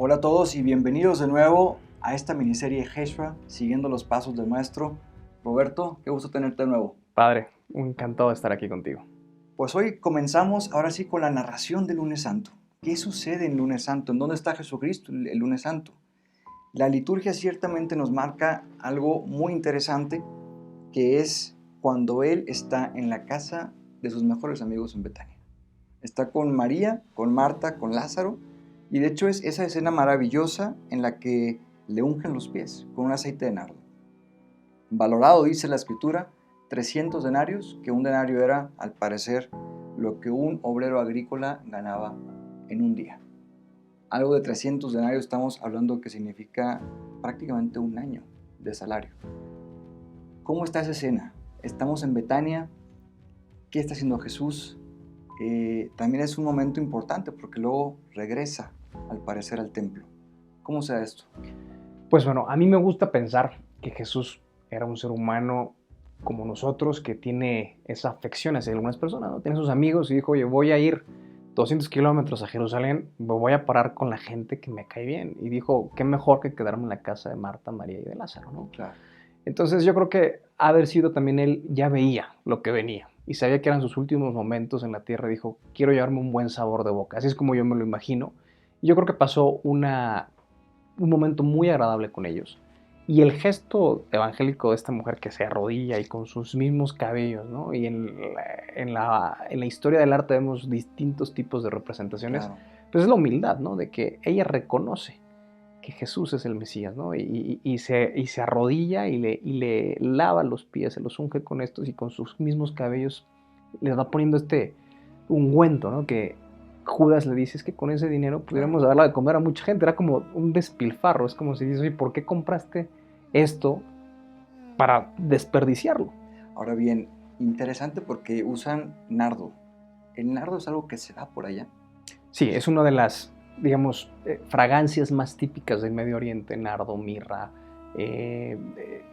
Hola a todos y bienvenidos de nuevo a esta miniserie Heshra, siguiendo los pasos del maestro. Roberto, qué gusto tenerte de nuevo. Padre, encantado de estar aquí contigo. Pues hoy comenzamos ahora sí con la narración del lunes santo. ¿Qué sucede en el lunes santo? ¿En dónde está Jesucristo el lunes santo? La liturgia ciertamente nos marca algo muy interesante, que es cuando Él está en la casa de sus mejores amigos en Betania. Está con María, con Marta, con Lázaro, y de hecho es esa escena maravillosa en la que le ungen los pies con un aceite de nardo. Valorado, dice la escritura, 300 denarios, que un denario era, al parecer, lo que un obrero agrícola ganaba en un día. Algo de 300 denarios estamos hablando que significa prácticamente un año de salario. ¿Cómo está esa escena? Estamos en Betania. ¿Qué está haciendo Jesús? También es un momento importante porque luego regresa, al parecer, al templo. ¿Cómo se da esto? Pues bueno, a mí me gusta pensar que Jesús era un ser humano como nosotros que tiene esa afección hacia algunas personas, ¿no? Tiene sus amigos y dijo, oye, voy a ir 200 kilómetros a Jerusalén, me voy a parar con la gente que me cae bien. Y dijo, qué mejor que quedarme en la casa de Marta, María y de Lázaro, ¿no? Claro. Entonces yo creo que haber sido también él, ya veía lo que venía y sabía que eran sus últimos momentos en la tierra. Dijo, quiero llevarme un buen sabor de boca. Así es como yo me lo imagino. Y yo creo que pasó un momento muy agradable con ellos. Y el gesto evangélico de esta mujer que se arrodilla y con sus mismos cabellos, ¿no? Y en la historia del arte vemos distintos tipos de representaciones. Claro. Pues es la humildad, ¿no? De que ella reconoce que Jesús es el Mesías, ¿no? Y se arrodilla y le lava los pies, se los unge con estos y con sus mismos cabellos les va poniendo este ungüento, ¿no? Que Judas le dice, es que con ese dinero pudiéramos darle de comer a mucha gente. Era como un despilfarro, es como si dices, oye, ¿por qué compraste esto para desperdiciarlo? Ahora bien, interesante porque usan nardo. ¿El nardo es algo que se da por allá? Sí, es una de las, digamos, fragancias más típicas del Medio Oriente, nardo, mirra.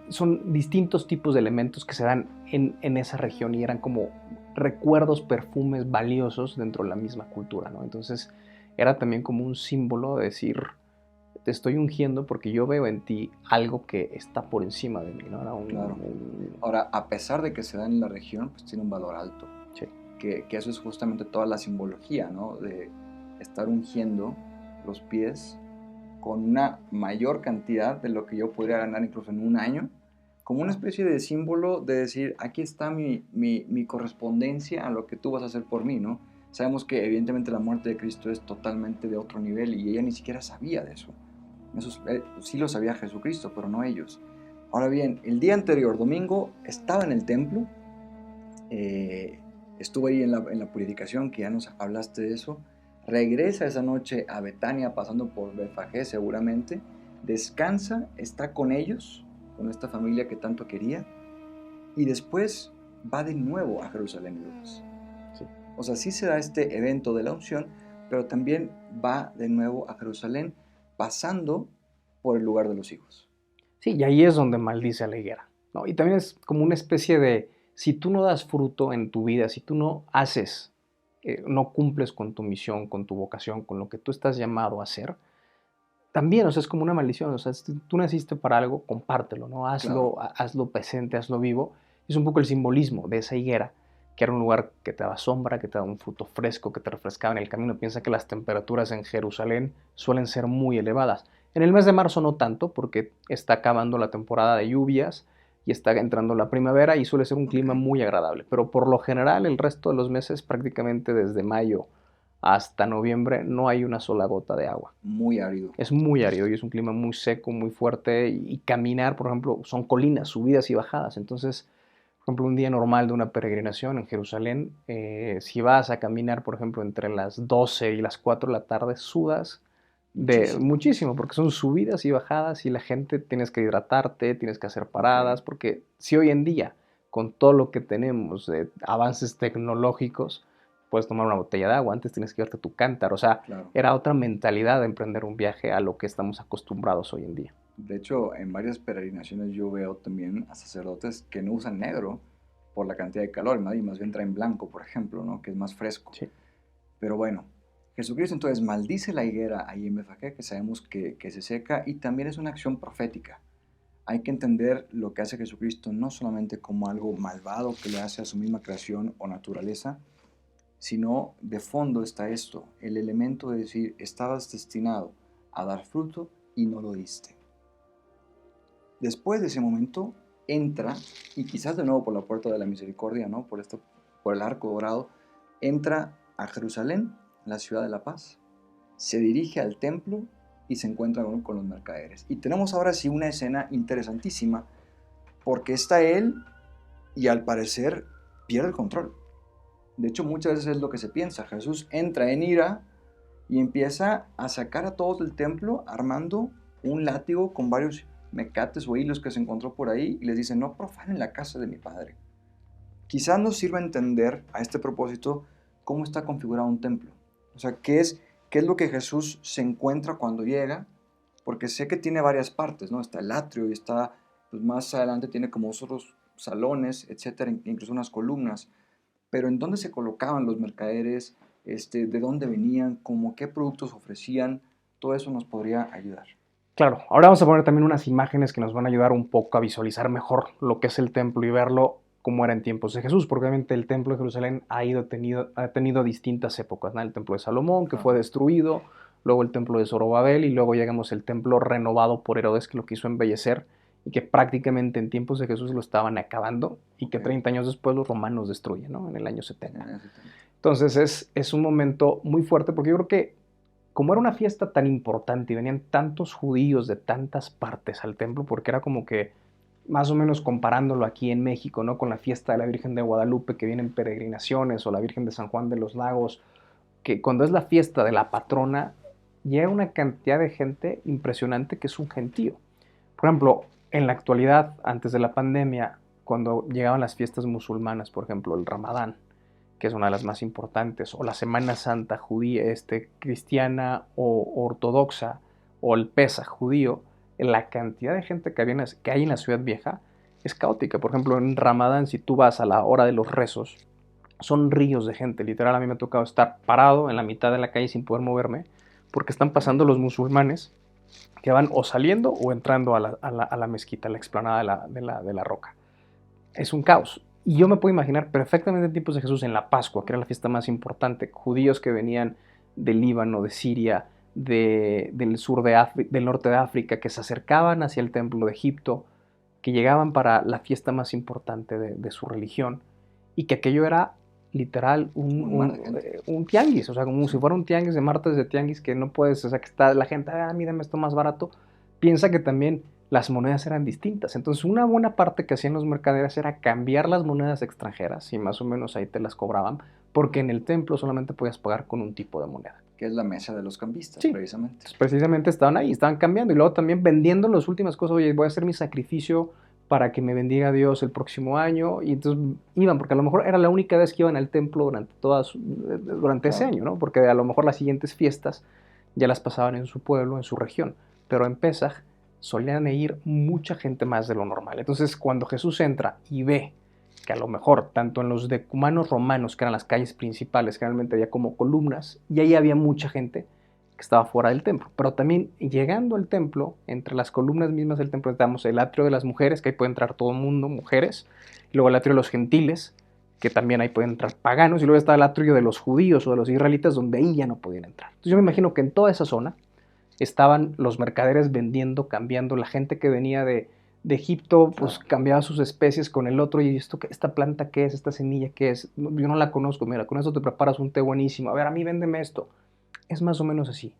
Son distintos tipos de elementos que se dan en esa región y eran como recuerdos, perfumes valiosos dentro de la misma cultura, ¿no? Entonces era también como un símbolo de decir, te estoy ungiendo porque yo veo en ti algo que está por encima de mí, ¿no? Era Claro. Ahora, a pesar de que se da en la región, pues tiene un valor alto. Sí. Que eso es justamente toda la simbología, ¿no? De estar ungiendo los pies con una mayor cantidad de lo que yo podría ganar incluso en un año, como una especie de símbolo de decir, aquí está mi correspondencia a lo que tú vas a hacer por mí, ¿no? Sabemos que evidentemente la muerte de Cristo es totalmente de otro nivel y ella ni siquiera sabía de eso. Eso sí lo sabía Jesucristo, pero no ellos. Ahora bien, el día anterior, domingo, estaba en el templo, estuvo ahí en la purificación, que ya nos hablaste de eso. Regresa esa noche a Betania, pasando por Betfagé seguramente. Descansa, está con ellos, con esta familia que tanto quería. Y después va de nuevo a Jerusalén, Lucas. Sí. O sea, sí se da este evento de la unción, pero también va de nuevo a Jerusalén, pasando por el lugar de los higos. Sí, y ahí es donde maldice a la higuera, ¿no? Y también es como una especie de, si tú no das fruto en tu vida, si tú no haces, no cumples con tu misión, con tu vocación, con lo que tú estás llamado a hacer, también, o sea, es como una maldición, o sea, si tú naciste para algo, compártelo, ¿no? Claro. Hazlo presente, hazlo vivo. Es un poco el simbolismo de esa higuera, que era un lugar que te daba sombra, que te daba un fruto fresco, que te refrescaba en el camino. Piensa que las temperaturas en Jerusalén suelen ser muy elevadas. En el mes de marzo no tanto, porque está acabando la temporada de lluvias y está entrando la primavera y suele ser un clima Ok. muy agradable. Pero por lo general, el resto de los meses, prácticamente desde mayo hasta noviembre, no hay una sola gota de agua. Muy árido. Es muy árido y es un clima muy seco, muy fuerte y caminar, por ejemplo, son colinas, subidas y bajadas. Entonces, por ejemplo, un día normal de una peregrinación en Jerusalén, si vas a caminar, por ejemplo, entre las 12 y las 4 de la tarde, sudas de Muchísimo. muchísimo, porque son subidas y bajadas y la gente tienes que hidratarte, tienes que hacer Ok. paradas, porque si hoy en día, con todo lo que tenemos de avances tecnológicos, puedes tomar una botella de agua, antes tienes que llevarte tu cántaro, o sea, Claro. era otra mentalidad de emprender un viaje a lo que estamos acostumbrados hoy en día. De hecho, en varias peregrinaciones yo veo también a sacerdotes que no usan negro por la cantidad de calor, ¿no? Y más bien traen blanco, por ejemplo, ¿no? Que es más fresco. Sí. Pero bueno, Jesucristo entonces maldice la higuera ahí en Betfagé, que sabemos que se seca, y también es una acción profética. Hay que entender lo que hace Jesucristo no solamente como algo malvado que le hace a su misma creación o naturaleza, sino de fondo está esto, el elemento de decir, estabas destinado a dar fruto y no lo diste. Después de ese momento, entra, y quizás de nuevo por la puerta de la misericordia, ¿no? Por el arco dorado, entra a Jerusalén, la ciudad de la paz, se dirige al templo y se encuentra con los mercaderes. Y tenemos ahora sí una escena interesantísima, porque está él y al parecer pierde el control. De hecho, muchas veces es lo que se piensa. Jesús entra en ira y empieza a sacar a todos del templo armando un látigo con varios mecates o hilos que se encontró por ahí y les dice, no profanen la casa de mi padre. Quizás nos sirva entender a este propósito cómo está configurado un templo. O sea, qué es lo que Jesús se encuentra cuando llega, porque sé que tiene varias partes, ¿no? Está el atrio y está, pues más adelante tiene como otros salones, etcétera, incluso unas columnas. Pero ¿en dónde se colocaban los mercaderes? ¿De dónde venían? ¿Cómo qué productos ofrecían? Todo eso nos podría ayudar. Claro, ahora vamos a poner también unas imágenes que nos van a ayudar un poco a visualizar mejor lo que es el templo y verlo como era en tiempos de Jesús, porque obviamente el templo de Jerusalén ha tenido distintas épocas, ¿no? El templo de Salomón, que fue destruido, luego el templo de Zorobabel y luego llegamos al templo renovado por Herodes, que lo quiso embellecer y que prácticamente en tiempos de Jesús lo estaban acabando y que 30 años después los romanos destruyen, ¿no? En el año 70. Entonces es un momento muy fuerte porque yo creo que como era una fiesta tan importante y venían tantos judíos de tantas partes al templo, porque era como que, más o menos comparándolo aquí en México, ¿no? Con la fiesta de la Virgen de Guadalupe, que vienen peregrinaciones, o la Virgen de San Juan de los Lagos, que cuando es la fiesta de la patrona, llega una cantidad de gente impresionante que es un gentío. Por ejemplo, en la actualidad, antes de la pandemia, cuando llegaban las fiestas musulmanas, por ejemplo, el Ramadán, que es una de las más importantes, o la Semana Santa judía, cristiana o ortodoxa, o el Pesaj judío, la cantidad de gente que hay en la ciudad vieja es caótica. Por ejemplo, en Ramadán, si tú vas a la hora de los rezos, son ríos de gente. Literal, a mí me ha tocado estar parado en la mitad de la calle sin poder moverme, porque están pasando los musulmanes que van o saliendo o entrando a la mezquita, a la explanada de la roca. Es un caos. Y yo me puedo imaginar perfectamente en tiempos de Jesús, en la Pascua, que era la fiesta más importante, judíos que venían del Líbano, de Siria, del sur del norte de África, que se acercaban hacia el templo de Egipto, que llegaban para la fiesta más importante de su religión, y que aquello era literal un tianguis, o sea, como si fuera un tianguis de martes de tianguis que no puedes, o sea, que está la gente, mírame esto más barato, piensa que también las monedas eran distintas. Entonces, una buena parte que hacían los mercaderes era cambiar las monedas extranjeras, y más o menos ahí te las cobraban, porque en el templo solamente podías pagar con un tipo de moneda. Que es la mesa de los cambistas, sí, precisamente. Entonces, precisamente estaban ahí, estaban cambiando, y luego también vendiendo las últimas cosas. Oye, voy a hacer mi sacrificio para que me bendiga Dios el próximo año, y entonces iban, porque a lo mejor era la única vez que iban al templo durante ese año, ¿no? Porque a lo mejor las siguientes fiestas ya las pasaban en su pueblo, en su región, pero en Pesaj solían ir mucha gente más de lo normal. Entonces, cuando Jesús entra y ve que a lo mejor, tanto en los decumanos romanos, que eran las calles principales, generalmente había como columnas, y ahí había mucha gente que estaba fuera del templo. Pero también llegando al templo, entre las columnas mismas del templo, estamos el atrio de las mujeres, que ahí puede entrar todo el mundo, mujeres, y luego el atrio de los gentiles, que también ahí pueden entrar paganos, y luego está el atrio de los judíos o de los israelitas, donde ahí ya no podían entrar. Entonces yo me imagino que en toda esa zona estaban los mercaderes vendiendo, cambiando, la gente que venía de Egipto, pues cambiaba sus especies con el otro, y esta planta qué es, esta semilla qué es, yo no la conozco, mira, con esto te preparas un té buenísimo, a ver, a mí véndeme esto. Es más o menos así.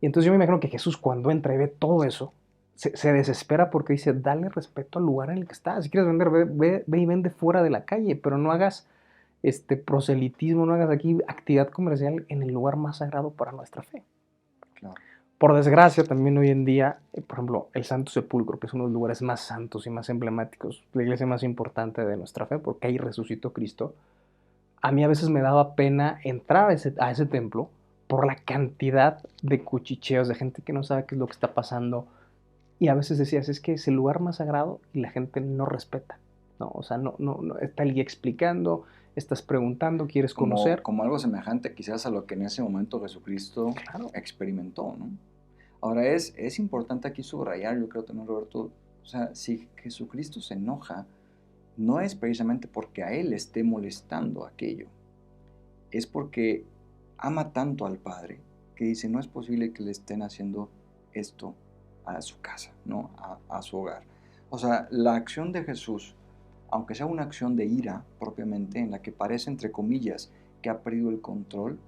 Y entonces yo me imagino que Jesús, cuando entra y ve todo eso, se desespera porque dice, dale respeto al lugar en el que estás. Si quieres vender, ve y vende fuera de la calle, pero no hagas proselitismo, no hagas aquí actividad comercial en el lugar más sagrado para nuestra fe. Claro. Por desgracia, también hoy en día, por ejemplo, el Santo Sepulcro, que es uno de los lugares más santos y más emblemáticos, la iglesia más importante de nuestra fe, porque ahí resucitó Cristo, a mí a veces me daba pena entrar a ese templo por la cantidad de cuchicheos, de gente que no sabe qué es lo que está pasando. Y a veces decías, es que es el lugar más sagrado y la gente no respeta. ¿no? O sea, no está el guía explicando, estás preguntando, quieres conocer. Como algo semejante quizás a lo que en ese momento Jesucristo Claro. experimentó, ¿no? Ahora es importante aquí subrayar, yo creo también, Roberto, o sea, si Jesucristo se enoja, no es precisamente porque a Él le esté molestando aquello, es porque ama tanto al Padre que dice, no es posible que le estén haciendo esto a su casa, ¿no? A su hogar. O sea, la acción de Jesús, aunque sea una acción de ira propiamente, en la que parece, entre comillas, que ha perdido el control,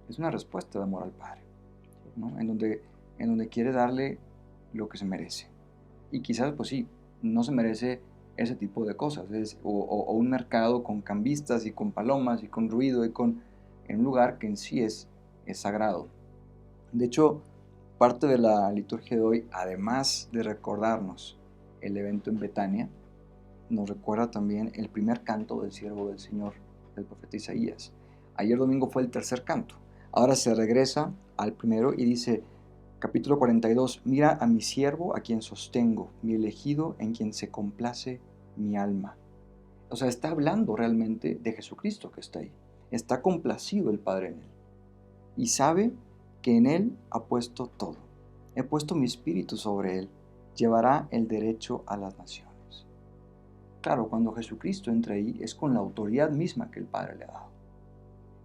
es una respuesta de amor al Padre, ¿no? En donde quiere darle lo que se merece. Y quizás, pues sí, no se merece ese tipo de cosas, o un mercado con cambistas y con palomas y con ruido en un lugar que en sí es sagrado. De hecho, parte de la liturgia de hoy, además de recordarnos el evento en Betania, nos recuerda también el primer canto del siervo del Señor, del profeta Isaías. Ayer domingo fue el tercer canto. Ahora se regresa al primero y dice, capítulo 42, mira a mi siervo a quien sostengo, mi elegido en quien se complace mi alma. O sea, está hablando realmente de Jesucristo que está ahí. Está complacido el Padre en él. Y sabe que en él ha puesto todo. He puesto mi espíritu sobre él. Llevará el derecho a las naciones. Claro, cuando Jesucristo entra ahí es con la autoridad misma que el Padre le ha dado.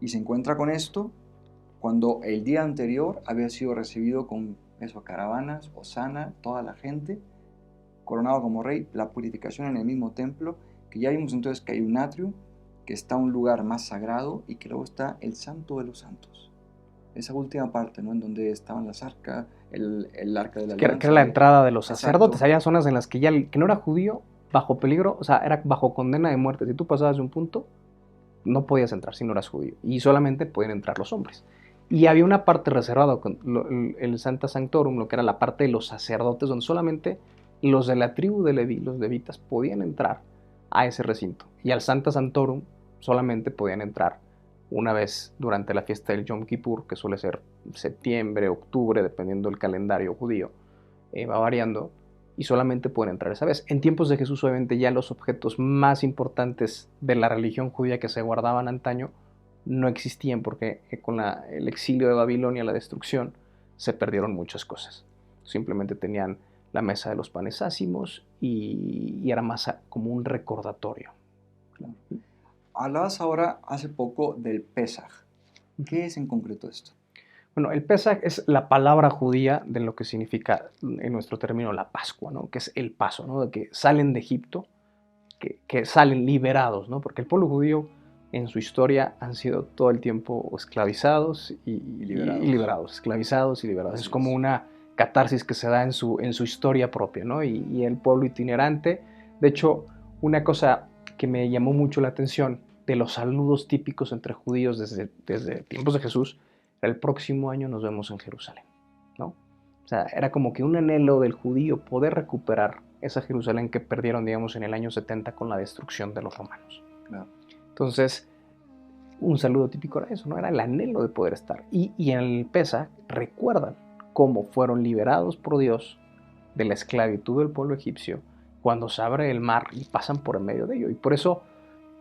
Y se encuentra con esto cuando el día anterior había sido recibido con eso, caravanas, hosana, toda la gente, coronado como rey, la purificación en el mismo templo, que ya vimos entonces que hay un atrio, que está un lugar más sagrado y que luego está el santo de los santos. Esa última parte, ¿no? En donde estaban las arcas, el arca de la Que alianza. era la entrada de los sacerdotes. Exacto. Había zonas en las que ya el que no era judío, bajo peligro, o sea, era bajo condena de muerte. Si tú pasabas de un punto, no podías entrar si no eras judío. Y solamente podían entrar los hombres. Y había una parte reservada, el Santa Sanctorum, lo que era la parte de los sacerdotes, donde solamente los de la tribu de Leví, los levitas, podían entrar a ese recinto. Y al Santa Sanctorum solamente podían entrar una vez durante la fiesta del Yom Kippur, que suele ser septiembre, octubre, dependiendo del calendario judío, va variando, y solamente pueden entrar esa vez. En tiempos de Jesús, obviamente, ya los objetos más importantes de la religión judía que se guardaban antaño no existían, porque con el exilio de Babilonia, la destrucción, se perdieron muchas cosas. Simplemente tenían la mesa de los panes ácimos y era más como un recordatorio. Claro. Hablabas ahora hace poco del Pesaj. ¿Qué es en concreto esto? Bueno, el Pesaj es la palabra judía de lo que significa en nuestro término la Pascua, ¿no? Que es el paso, ¿no? De que salen de Egipto, que salen liberados, ¿no? Porque el pueblo judío en su historia han sido todo el tiempo esclavizados y liberados, esclavizados y liberados. Así es como es. una catarsis que se da en su historia propia, ¿no? Y el pueblo itinerante, de hecho, una cosa que me llamó mucho la atención de los saludos típicos entre judíos desde tiempos de Jesús, el próximo año nos vemos en Jerusalén, ¿no? O sea, era como que un anhelo del judío poder recuperar esa Jerusalén que perdieron, digamos, en el año 70 con la destrucción de los romanos. Claro. Entonces, un saludo típico era eso, ¿no? Era el anhelo de poder estar. Y en el Pesaj recuerdan cómo fueron liberados por Dios de la esclavitud del pueblo egipcio cuando se abre el mar y pasan por en medio de ello. Y por eso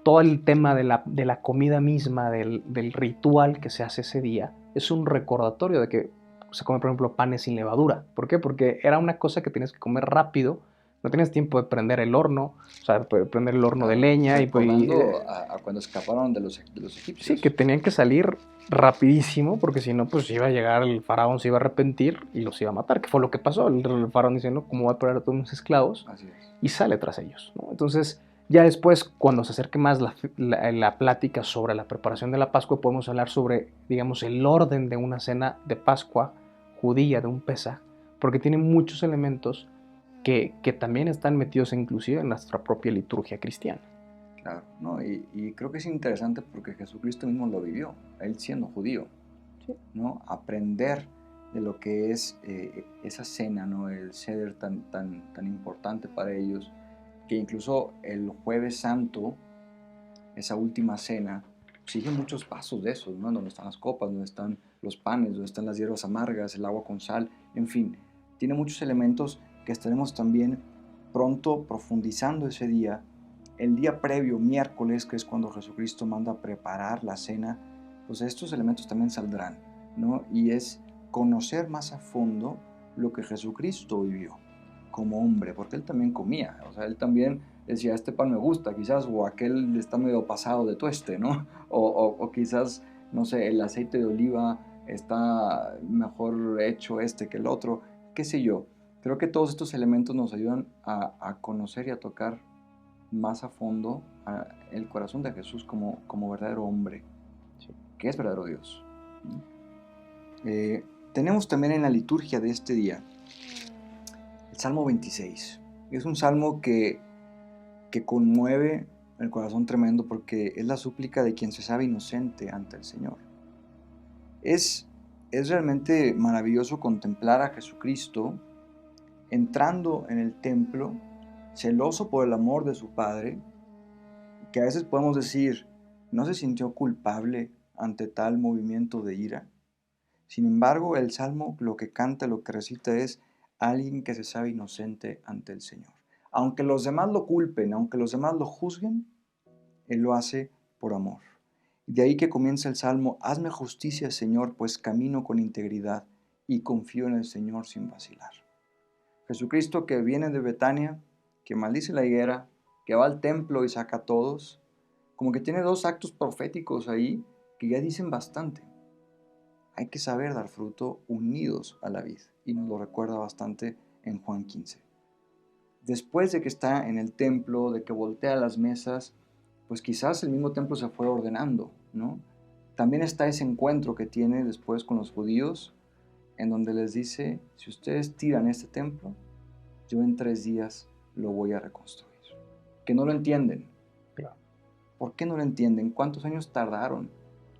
todo el tema de la comida misma, del ritual que se hace ese día, es un recordatorio de que se come, por ejemplo, panes sin levadura. ¿Por qué? Porque era una cosa que tenías que comer rápido, no tenías tiempo de prender el horno, o sea, prender el horno de leña. Recordando a cuando escaparon de los egipcios. Sí, que tenían que salir rapidísimo, porque si no, pues iba a llegar el faraón, se iba a arrepentir y los iba a matar, que fue lo que pasó. El faraón dice, no, ¿cómo voy a poner a todos mis esclavos? Así es. Y sale tras ellos, ¿no? Entonces, ya después, cuando se acerque más la plática sobre la preparación de la Pascua, podemos hablar sobre, digamos, el orden de una cena de Pascua judía, de un Pesaj, porque tiene muchos elementos que también están metidos inclusive en nuestra propia liturgia cristiana. Claro, ¿no? Y creo que es interesante porque Jesucristo mismo lo vivió, él siendo judío, Sí. ¿no? Aprender de lo que es esa cena, ¿no? El Seder tan importante para ellos, que incluso el Jueves Santo, esa última cena, sigue muchos pasos de esos, ¿no? Donde están las copas, donde están los panes, donde están las hierbas amargas, el agua con sal, en fin, tiene muchos elementos que estaremos también pronto profundizando ese día el día previo, miércoles, que es cuando Jesucristo manda a preparar la cena, pues estos elementos también saldrán, ¿no? Y es conocer más a fondo lo que Jesucristo vivió como hombre, porque él también comía, o sea, él también decía, este pan me gusta, quizás, o aquel está medio pasado de tueste, ¿no? O quizás, no sé, el aceite de oliva está mejor hecho este que el otro, qué sé yo. Creo que todos estos elementos nos ayudan a conocer y a tocar más a fondo el corazón de Jesús como verdadero hombre, que es verdadero Dios. Tenemos también en la liturgia de este día el Salmo 26. Es un salmo que conmueve el corazón tremendo porque es la súplica de quien se sabe inocente ante el Señor. Es realmente maravilloso contemplar a Jesucristo entrando en el templo, celoso por el amor de su Padre, que a veces podemos decir, no se sintió culpable ante tal movimiento de ira. Sin embargo, el Salmo lo que canta, lo que recita es alguien que se sabe inocente ante el Señor. Aunque los demás lo culpen, aunque los demás lo juzguen, Él lo hace por amor. De ahí que comienza el Salmo, hazme justicia, Señor, pues camino con integridad y confío en el Señor sin vacilar. Jesucristo que viene de Betania, que maldice la higuera, que va al templo y saca a todos, como que tiene dos actos proféticos ahí que ya dicen bastante. Hay que saber dar fruto unidos a la vid, y nos lo recuerda bastante en Juan 15. Después de que está en el templo, de que voltea las mesas, pues quizás el mismo templo se fue ordenando, ¿no? También está ese encuentro que tiene después con los judíos, en donde les dice, si ustedes tiran este templo, yo en 3 días lo voy a reconstruir. Que no lo entienden. Claro. ¿Por qué no lo entienden? ¿Cuántos años tardaron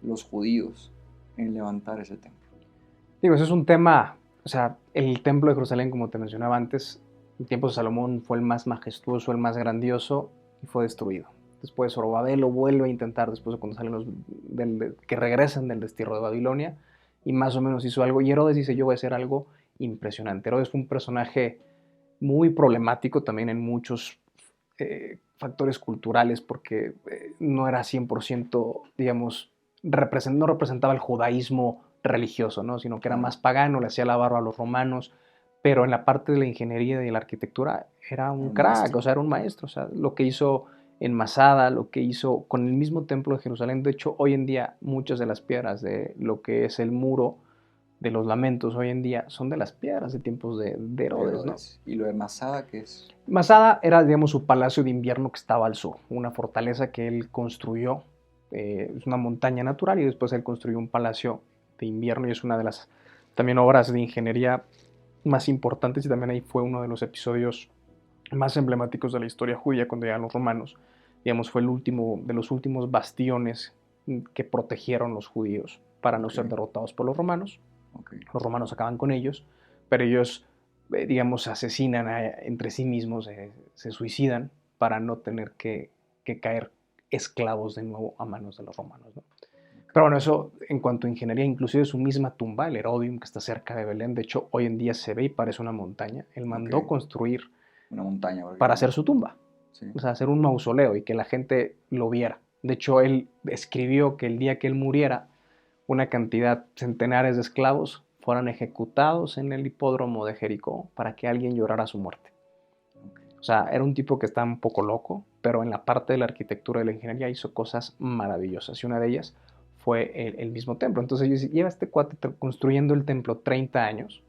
los judíos en levantar ese templo? Digo, eso es un tema, o sea, el templo de Jerusalén, como te mencionaba antes, en tiempos de Salomón fue el más majestuoso, el más grandioso, y fue destruido. Después Zorobabel lo vuelve a intentar, después de cuando salen los que regresan del destierro de Babilonia, y más o menos hizo algo, y Herodes dice, yo voy a hacer algo impresionante. Herodes fue un personaje muy problemático también en muchos factores culturales, porque no era 100%, digamos, no representaba el judaísmo religioso, ¿no? Sino que era más pagano, le hacía la barba a los romanos, pero en la parte de la ingeniería y de la arquitectura era un crack, maestro. O sea, era un maestro. O sea, lo que hizo en Masada, lo que hizo con el mismo templo de Jerusalén. De hecho, hoy en día muchas de las piedras de lo que es el muro de los lamentos hoy en día son de las piedras de tiempos de Herodes, ¿no? ¿Y lo de Masada qué es? Masada era, digamos, su palacio de invierno que estaba al sur, una fortaleza que él construyó, es una montaña natural, y después él construyó un palacio de invierno, y es una de las también obras de ingeniería más importantes, y también ahí fue uno de los episodios más emblemáticos de la historia judía cuando llegan los romanos. Digamos, fue el último de los últimos bastiones que protegieron los judíos para no ser derrotados por los romanos. Los romanos acaban con ellos, pero ellos, digamos, se asesinan entre sí mismos, se suicidan para no tener que caer esclavos de nuevo a manos de los romanos, ¿no? Pero bueno, eso en cuanto a ingeniería, inclusive su misma tumba, el Herodium, que está cerca de Belén, de hecho hoy en día se ve y parece una montaña. Él mandó construir una montaña para hacer su tumba, sí. O sea, hacer un mausoleo y que la gente lo viera. De hecho, él escribió que el día que él muriera, una cantidad, centenares de esclavos fueran ejecutados en el hipódromo de Jericó para que alguien llorara su muerte. O sea, era un tipo que estaba un poco loco, pero en la parte de la arquitectura y la ingeniería hizo cosas maravillosas, y una de ellas fue el mismo templo. Entonces yo decía, lleva este cuate construyendo el templo 30 años,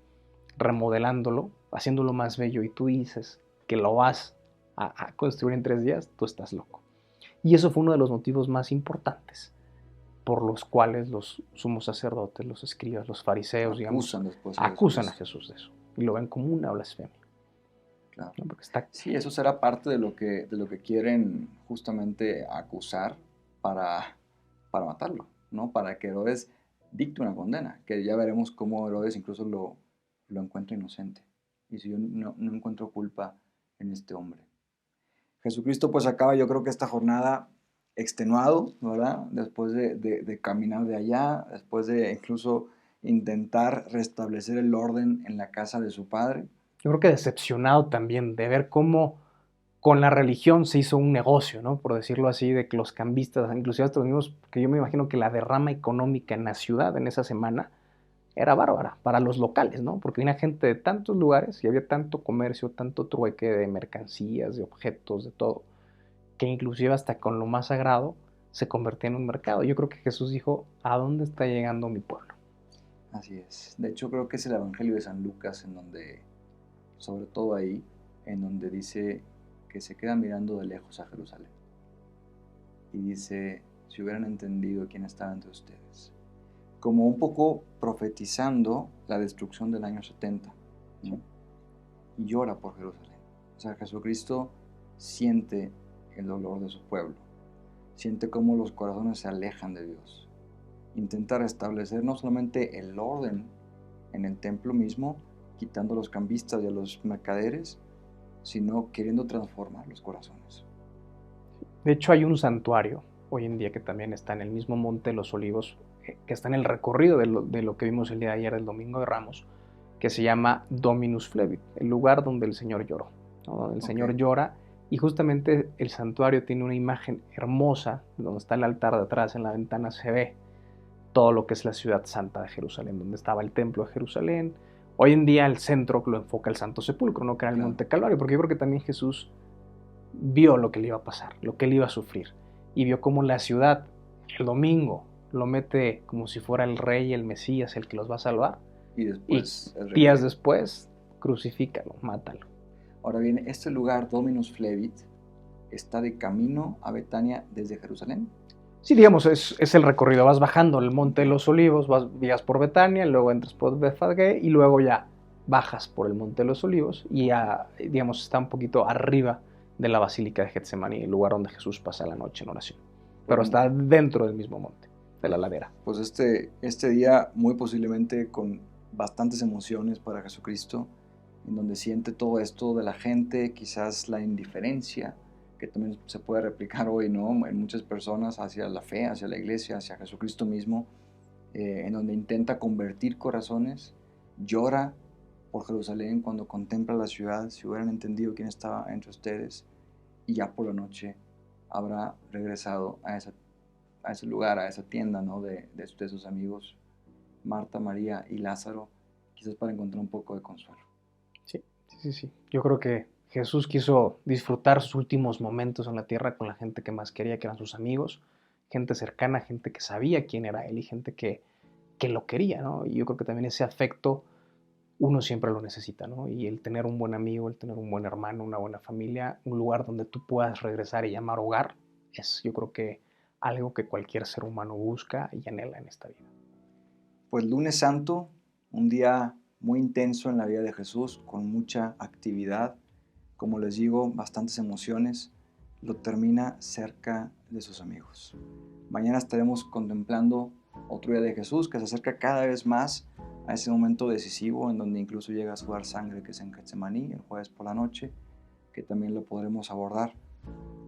remodelándolo, haciéndolo más bello, y tú dices que lo vas a construir en 3 días, tú estás loco. Y eso fue uno de los motivos más importantes por los cuales los sumos sacerdotes, los escribas, los fariseos, acusan a Jesús de eso, y lo ven como una blasfemia. Claro. ¿No? Porque sí, eso será parte de lo que quieren justamente acusar para matarlo, ¿no? Para que Herodes dicte una condena, que ya veremos cómo Herodes incluso lo encuentra inocente. Y si yo no encuentro culpa en este hombre. Jesucristo pues acaba, yo creo que esta jornada extenuado, ¿verdad? Después de caminar de allá, después de incluso intentar restablecer el orden en la casa de su padre. Yo creo que decepcionado también de ver cómo con la religión se hizo un negocio, ¿no? Por decirlo así, de que los cambistas, inclusive hasta los mismos, que yo me imagino que la derrama económica en la ciudad en esa semana era bárbara para los locales, ¿no? Porque venía gente de tantos lugares y había tanto comercio, tanto trueque de mercancías, de objetos, de todo, que inclusive hasta con lo más sagrado se convertía en un mercado. Yo creo que Jesús dijo, ¿a dónde está llegando mi pueblo? Así es. De hecho, creo que es el Evangelio de San Lucas en donde, sobre todo ahí, en donde dice que se queda mirando de lejos a Jerusalén. Y dice, si hubieran entendido quién estaba entre ustedes. Como un poco profetizando la destrucción del año 70, ¿no? Y llora por Jerusalén. O sea, Jesucristo siente el dolor de su pueblo. Siente cómo los corazones se alejan de Dios. Intenta restablecer no solamente el orden en el templo mismo, quitando a los cambistas y a los mercaderes, sino queriendo transformar los corazones. De hecho, hay un santuario hoy en día que también está en el mismo Monte de los Olivos, que está en el recorrido de lo que vimos el día de ayer, el Domingo de Ramos, que se llama Dominus Flevit, el lugar donde el Señor lloró, ¿no? Donde el Señor llora, y justamente el santuario tiene una imagen hermosa, donde está el altar de atrás, en la ventana se ve todo lo que es la ciudad santa de Jerusalén, donde estaba el templo de Jerusalén. Hoy en día el centro lo enfoca el Santo Sepulcro, no que era el Monte Calvario, porque yo creo que también Jesús vio lo que le iba a pasar, lo que él iba a sufrir, y vio cómo la ciudad, el domingo, lo mete como si fuera el rey, el Mesías, el que los va a salvar, y después y días después, crucifícalo, mátalo. Ahora bien, este lugar, Dominus Flevit, está de camino a Betania desde Jerusalén. Sí, digamos, es el recorrido, vas bajando el Monte de los Olivos, llegas por Betania, luego entras por Betfagé y luego ya bajas por el Monte de los Olivos y ya, digamos, está un poquito arriba de la Basílica de Getsemaní, el lugar donde Jesús pasa la noche en oración. Pero está dentro del mismo monte, de la ladera. Pues este día muy posiblemente con bastantes emociones para Jesucristo, en donde siente todo esto de la gente, quizás la indiferencia, que también se puede replicar hoy, ¿no? En muchas personas hacia la fe, hacia la iglesia, hacia Jesucristo mismo, en donde intenta convertir corazones, llora por Jerusalén cuando contempla la ciudad, si hubieran entendido quién estaba entre ustedes, y ya por la noche habrá regresado a ese lugar, a esa tienda, ¿no? de sus amigos, Marta, María y Lázaro, quizás para encontrar un poco de consuelo. Sí. Yo creo que Jesús quiso disfrutar sus últimos momentos en la tierra con la gente que más quería, que eran sus amigos, gente cercana, gente que sabía quién era él y gente que lo quería, ¿no? Y yo creo que también ese afecto uno siempre lo necesita, ¿no? Y el tener un buen amigo, el tener un buen hermano, una buena familia, un lugar donde tú puedas regresar y llamar hogar, es yo creo que algo que cualquier ser humano busca y anhela en esta vida. Pues lunes santo, un día muy intenso en la vida de Jesús, con mucha actividad, como les digo, bastantes emociones, lo termina cerca de sus amigos. Mañana estaremos contemplando otro día de Jesús que se acerca cada vez más a ese momento decisivo en donde incluso llega a sudar sangre, que es en Getsemaní, el jueves por la noche, que también lo podremos abordar.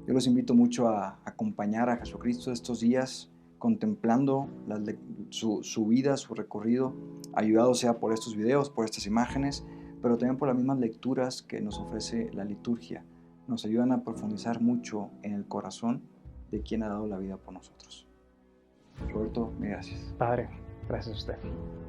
Yo los invito mucho a acompañar a Jesucristo estos días, contemplando su vida, su recorrido, ayudado sea por estos videos, por estas imágenes, pero también por las mismas lecturas que nos ofrece la liturgia. Nos ayudan a profundizar mucho en el corazón de quien ha dado la vida por nosotros. Roberto, gracias. Padre, gracias a usted.